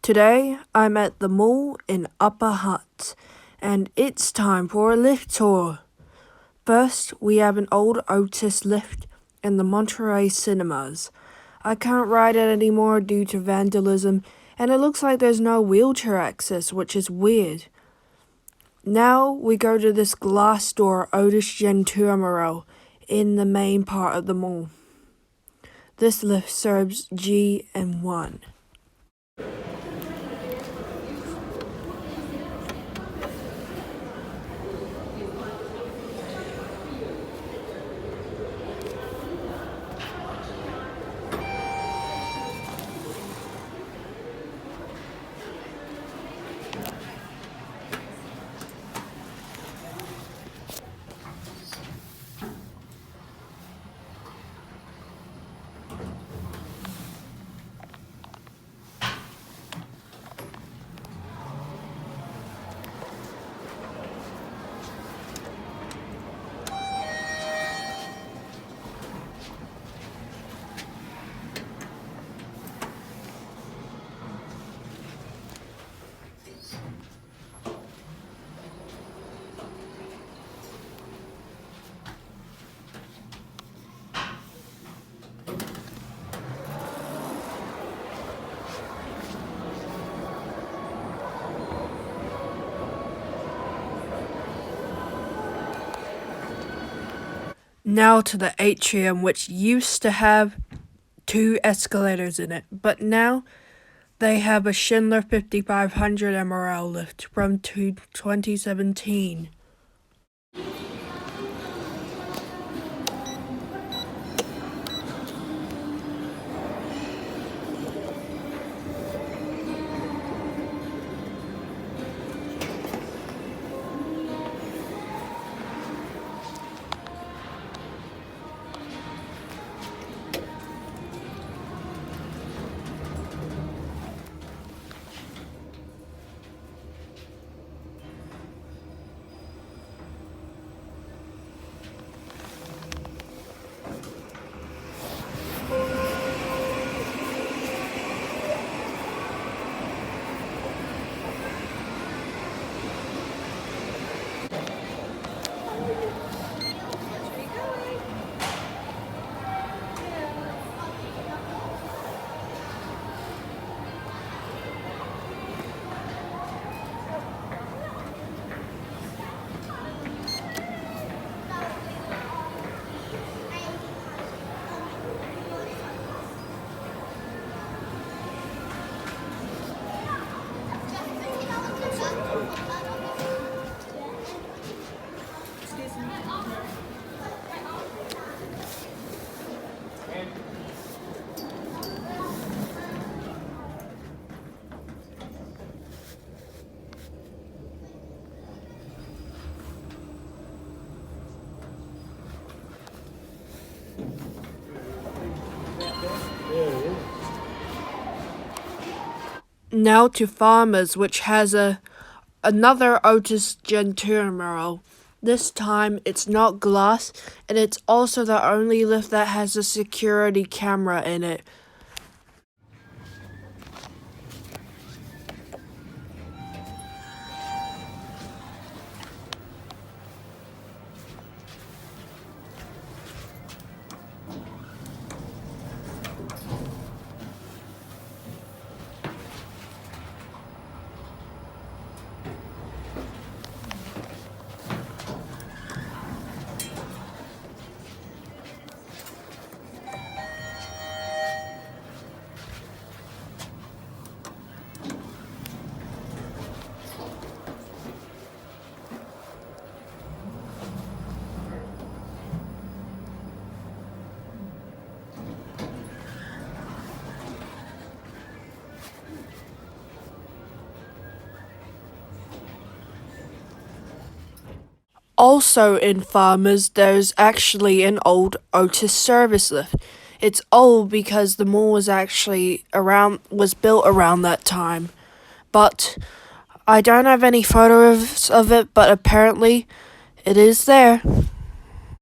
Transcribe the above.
Today, I'm at the mall in Upper Hutt, and it's time for a lift tour. First, we have an old Otis lift in the Monterey cinemas. I can't ride it anymore due to vandalism, and it looks like there's no wheelchair access, which is weird. Now, we go to this glass door Otis Genturmero in the main part of the mall. This lift serves G and 1. Now to the atrium, which used to have 2 escalators in it, but now they have a Schindler 5500 MRL lift from 2017. Now to Farmers, which has another Otis Genturmero. This time it's not glass, and it's also the only lift that has a security camera in it. Also in Farmers, there's actually an old Otis service lift. It's old because the mall was built around that time. But I don't have any photos of it, but apparently it is there.